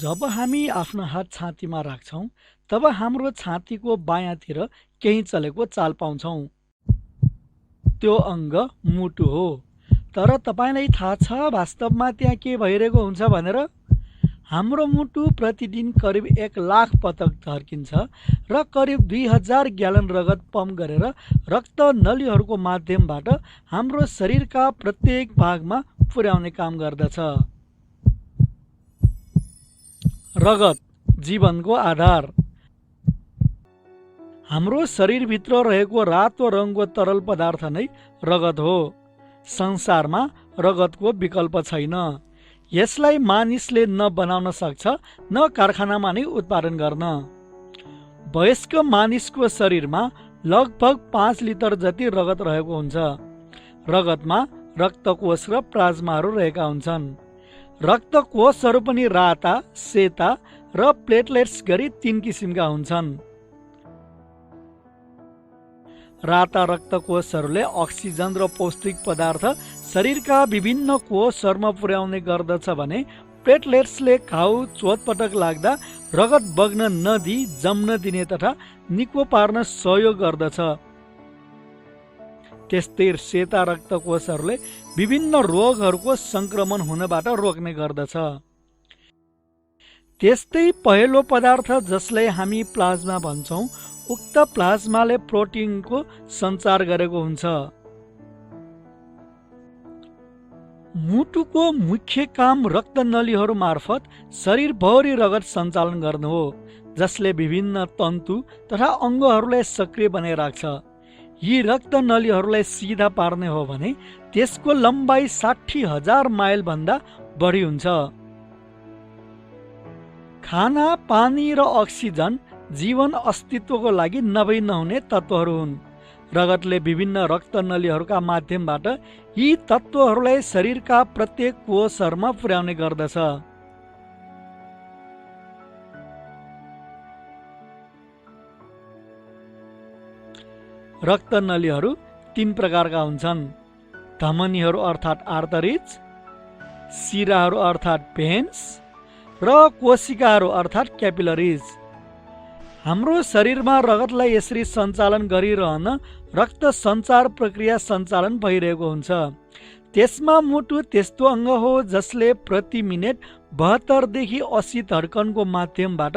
जब हामी आफ्नो हात छातीमा राख्छौँ तब हाम्रो छातीको बायाँतिर केही चलेको चाल पाउँछौँ। त्यो अङ्ग मुटु हो। तर तपाईँलाई थाहा छ वास्तवमा त्यहाँ के भइरहेको हुन्छ भनेर? हाम्रो मुटु प्रतिदिन करिब 1 लाख पटक धड्किन्छ र करिब 2000 ग्यालन रगत पम्प गरेर रक्त नलीहरूको माध्यमबाट हाम्रो शरीरका प्रत्येक भागमा पुर्याउने काम गर्दछ। रगत जीवनको आधार। हाम्रो शरीरभित्र रहेको रातो रङको तरल पदार्थ नै रगत हो। संसारमा रगतको विकल्प छैन। यसलाई मानिसले न बनाउन सक्छ न कारखानामा नै उत्पादन गर्न। वयस्क मानिसको शरीरमा लगभग 5 लिटर जति रगत रहेको हुन्छ। रगतमा रक्तकोष र प्लाज्माहरू रहेका हुन्छन्। रक्तकोषहरू पनि राता, सेता र प्लेटलेट्स गरी 3 किसिमका हुन्छन्। राता रक्तकोषहरूले अक्सिजन र पौष्टिक पदार्थ शरीरका विभिन्न कोषहरूमा पुर्याउने गर्दछ भने प्लेटलेट्सले घाउ चोटपटक लाग्दा रगत बग्न नदिई जम्न दिने तथा निको पार्न सहयोग गर्दछ। त्यस्तै सेता रक्तकोषहरूले विभिन्न रोगहरूको संक्रमण हुनबाट रोक्ने गर्दछ। त्यस्तै पहेँलो पदार्थ जसलाई हामी प्लाज्मा भन्छौँ, उक्त प्लाज्माले प्रोटिनको सञ्चार गरेको हुन्छ। मुटुको मुख्य काम रक्तनलीहरू मार्फत शरीरभरि रगत सञ्चालन गर्नु हो, जसले विभिन्न तन्तु तथा अङ्गहरूलाई सक्रिय बनाइ राख्छ। यी रक्तनलीहरूलाई सिधा पार्ने हो भने त्यसको लम्बाइ 60,000 माइल भन्दा बढी हुन्छ। खाना, पानी र अक्सिजन जीवन अस्तित्वको लागि नभई नहुने तत्त्वहरू हुन्। रगतले विभिन्न रक्तनलीहरूका माध्यमबाट यी तत्त्वहरूलाई शरीरका प्रत्येक कोषहरूमा पुर्याउने गर्दछ। रक्तनलीहरू 3 प्रकारका हुन्छन्। धमनीहरू अर्थात् आर्टरिज, सिराहरू अर्थात् भेन्स र कोशिकाहरू अर्थात् क्यापिलरिज। हाम्रो शरीरमा रगतलाई यसरी सञ्चालन गरिरहन रक्त सञ्चार प्रक्रिया सञ्चालन भइरहेको हुन्छ। त्यसमा मुटु त्यस्तो अङ्ग हो जसले प्रति मिनेट 72 देखि 80 धड्कनको माध्यमबाट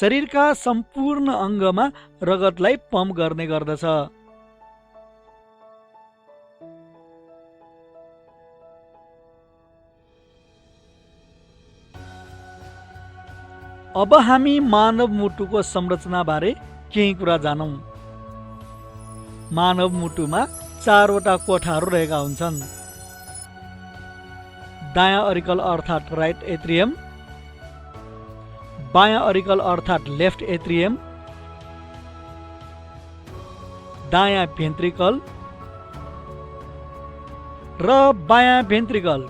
शरीरका सम्पूर्ण अङ्गमा रगतलाई पम्प गर्ने गर्दछ। अब हामी मानव मुटुको संरचना बारे केही कुरा जानौं। मानव मुटुमा 4 वटा कोठाहरू रहेका हुन्छन्। दायाँ अरिकल अर्थात् राइट एट्रियम, बायाँ अरिकल अर्थात् लेफ्ट एट्रियम, दायाँ भेन्ट्रिकल र बायाँ भेन्ट्रिकल।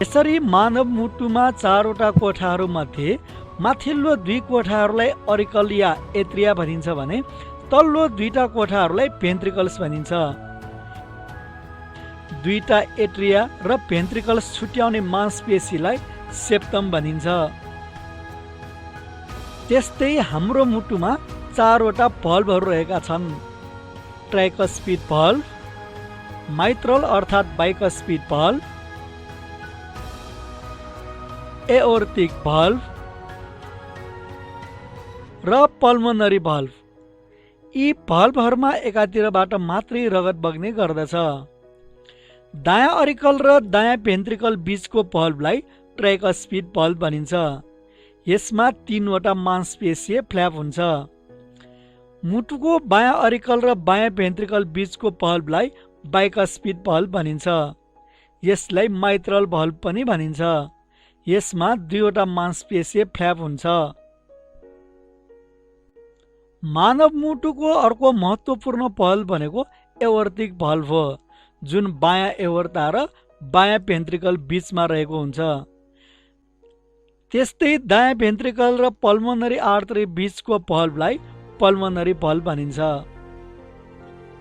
यसरी मानव मुटुमा 4 वटा कोठाहरू मध्ये माथिल्लो 2 कोठाहरूलाई अरिकल या एट्रिया भनिन्छ भने तल्लो 2टा कोठाहरूलाई भेन्ट्रिकल्स भनिन्छ। 2टा एट्रिया र भेन्ट्रिकल्स छुट्याउने मांसपेशीलाई सेप्टम भनिन्छ। त्यस्तै हाम्रो मुटुमा 4 वटा भल्भहरू रहेका छन्। ट्राइकस्पिड भल्भ, माइट्रल अर्थात् बाइकस्पिड भल्भ, एओर्टिक भल्भ र पल्मोनरी भल्भ। यी भल्भहरूमा एकातिरबाट मात्रै रगत बग्ने गर्दछ। दायाँ अरिकल र दायाँ भेन्ट्रिकल बीचको भल्भलाई ट्राइकस्पिड भल्भ भनिन्छ। यसमा 3 वटा मांसपेशीय फ्ल्याप हुन्छ। मुटुको बायाँ अरिकल र बायाँ भेन्ट्रिकल बीचको भल्भलाई बाइकस्पिड भल्भ भनिन्छ। यसलाई माइट्रल भल्भ पनि भनिन्छ। यसमा 2 वटा मांसपेशीय फ्ल्याप हुन्छ। मानव मुटुको अर्को महत्त्वपूर्ण भल्भ भनेको एओर्टिक भल्भ हो, जुन बायाँ एओर्टा र बायाँ भेन्ट्रिकल बीचमा रहेको हुन्छ। त्यस्तै दायाँ भेन्ट्रिकल र पल्मोनरी आर्टरी बीचको भल्भलाई पल्मोनरी भल्भ भनिन्छ।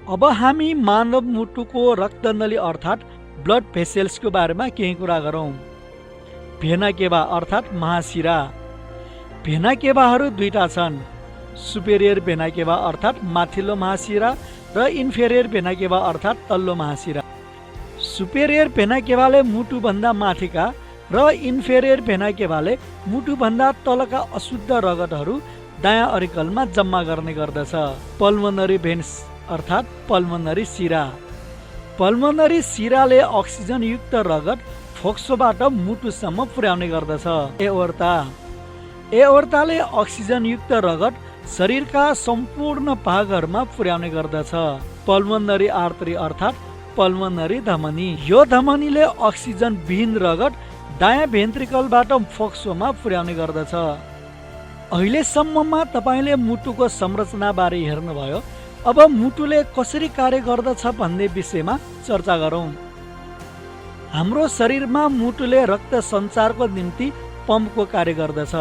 अब हामी मानव मुटुको रक्तनली अर्थात् ब्लड भेसेल्सको बारेमा केही कुरा गरौँ। भेना केभा अर्थात् महाशिरा। भेना केभाहरू दुईटा छन्, सुपेरियर भेना केभा अर्थात् माथिल्लो महाशिरा र इन्फेरियर भेना केभा अर्थात् तल्लो महाशिरा। सुपेरियर भेना केभाले मुटुभन्दा माथिका र इन्फेरियर भेना केभाले मुटुभन्दा तलका अशुद्ध रगतहरू दायाँ अरिकलमा जम्मा गर्ने गर्दछ। पल्मोनरी भेन्स अर्थात् पल्मोनरी शिरा। पल्मोनरी शिराले अक्सिजन युक्त रगत फोक्सोबाट मुटुसम्म पुर्याउने गर्दछ। एओर्ताले अक्सिजन युक्त रगत शरीरका सम्पूर्ण भागहरूमा पुर्याउने गर्दछ। पल्मोनरी आर्टरी अर्थात् पल्मोनरी धमनी। यो धमनीले अक्सिजन विहीन रगत दायाँ भेन्ट्रिकलबाट फोक्सोमा पुर्याउने गर्दछ। अहिलेसम्ममा तपाईँले मुटुको संरचना बारे हेर्नुभयो। अब मुटुले कसरी कार्य गर्दछ भन्ने विषयमा चर्चा गरौँ। हाम्रो शरीरमा मुटुले रक्त सञ्चारको निम्ति पम्पको कार्य गर्दछ।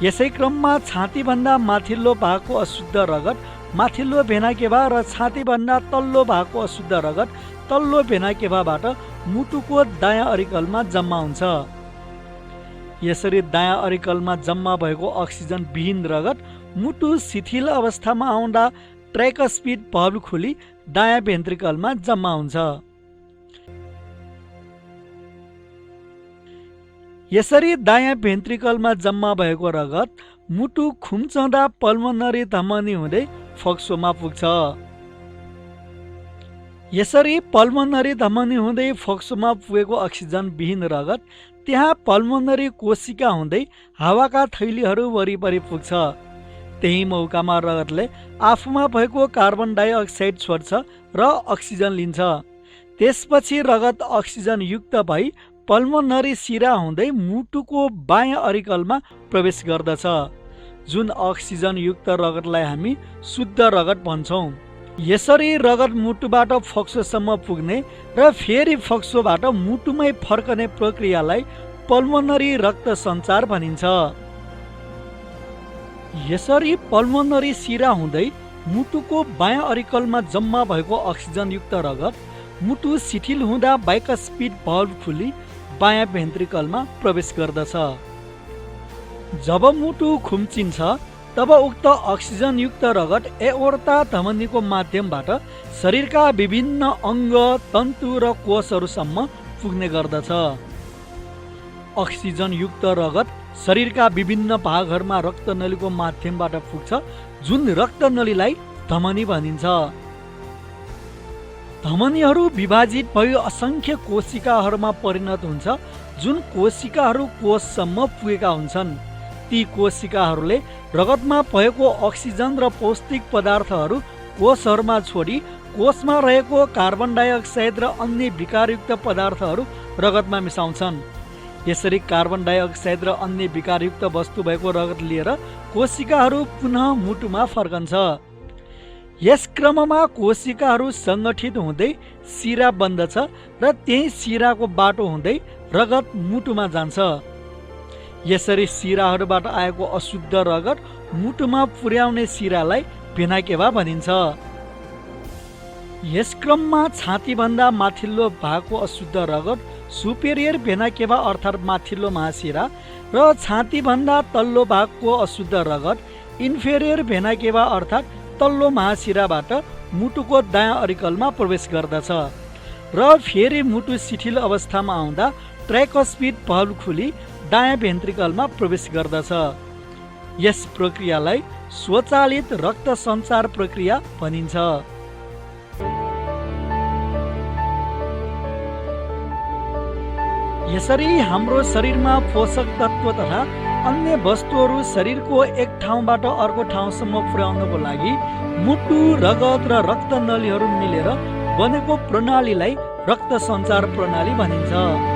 यसै क्रममा छातीभन्दा माथिल्लो भागको अशुद्ध रगत माथिल्लो भेना केभा र छातीभन्दा तल्लो भागको अशुद्ध रगत तल्लो भेना केभाबाट मुटुको दायाँ अरिकलमा जम्मा हुन्छ। यसरी दायाँ अरिकलमा जम्मा भएको अक्सिजन विहीन रगत मुटु शिथिल अवस्थामा आउँदा ट्राइकस्पिड भल्भ खुली दायाँ भेन्ट्रिकलमा जम्मा हुन्छ। यसरी दायाँ भेन्ट्रिकलमा जम्मा भएको रगत मुटु खुम्चाउँदा पल्मोनरी धमनी हुँदै फोक्सोमा पुग्छ। यसरी पल्मोनरी धमनी हुँदै फोक्सोमा पुगेको अक्सिजन विहीन रगत त्यहाँ पल्मोनरी कोशिका हुँदै हावाका थैलीहरू वरिपरि पुग्छ। त्यही मौकामा रगतले आफूमा भएको कार्बन डाइअक्साइड छोड्छ र अक्सिजन लिन्छ। त्यसपछि रगत अक्सिजन युक्त भई पल्मोनरी शिरा हुँदै मुटुको बायाँ अरिकलमा प्रवेश गर्दछ। जुन अक्सिजन युक्त रगतलाई हामी शुद्ध रगत भन्छौँ। यसरी रगत मुटुबाट फोक्सोसम्म पुग्ने र फेरि फोक्सोबाट मुटुमै फर्कने प्रक्रियालाई पल्मोनरी रक्त सञ्चार भनिन्छ। यसरी पल्मोनरी शिरा हुँदै मुटुको बायाँ अरिकलमा जम्मा भएको अक्सिजन युक्त रगत मुटु शिथिल हुँदा बाइकस्पिड भल्भ खुली बायाँ भेन्ट्रिकलमा प्रवेश गर्दछ। जब मुटु खुम्चिन्छ तब उक्त अक्सिजन युक्त रगत एओर्ता धमनीको माध्यमबाट शरीरका विभिन्न अङ्ग, तन्तु र कोषहरूसम्म पुग्ने गर्दछ। अक्सिजन युक्त रगत शरीरका विभिन्न भागहरूमा रक्तनलीको माध्यमबाट पुग्छ, जुन रक्तनलीलाई धमनी भनिन्छ। धमनीहरू विभाजित भई असङ्ख्य कोशिकाहरूमा परिणत हुन्छ, जुन कोशिकाहरू कोषसम्म पुगेका हुन्छन्। ती कोशिकाहरूले रगतमा भएको अक्सिजन र पौष्टिक पदार्थहरू कोषहरूमा छोडी कोषमा रहेको कार्बन डाइअक्साइड र अन्य विकारयुक्त पदार्थहरू रगतमा मिसाउँछन्। यसरी कार्बन डाइअक्साइड र अन्य विकारयुक्त वस्तु भएको रगत लिएर कोशिकाहरू पुनः मुटुमा फर्कन्छ। यस क्रममा कोशिकाहरू सङ्गठित हुँदै शिरा बन्दछ र त्यही शिराको बाटो हुँदै रगत मुटुमा जान्छ। यसरी शिराहरूबाट आएको अशुद्ध रगत मुटुमा पुर्याउने शिरालाई भेना केभा भनिन्छ। यस क्रममा छातीभन्दा माथिल्लो भागको अशुद्ध रगत सुपेरियर भेना केभा अर्थात् माथिल्लो महाशिरा र छातीभन्दा तल्लो भागको अशुद्ध रगत इन्फेरियर भेना केभा अर्थात् तल्लो महाशिराबाट मुटुको दायाँ अरिकलमा प्रवेश गर्दछ र फेरि मुटु शिथिल अवस्थामा आउँदा ट्राइकस्पिड भल्भ खुली दायाँ भेन्ट्रिकलमा प्रवेश गर्दछ। यस प्रक्रियालाई स्वचालित रक्त सञ्चार प्रक्रिया भनिन्छ। यसरी हाम्रो शरीरमा पोषक तत्त्व तथा अन्य वस्तुहरू शरीरको एक ठाउँबाट अर्को ठाउँसम्म पुर्याउनको लागि मुटु, रगत र रक्तनलीहरू मिलेर बनेको प्रणालीलाई रक्त सञ्चार प्रणाली भनिन्छ।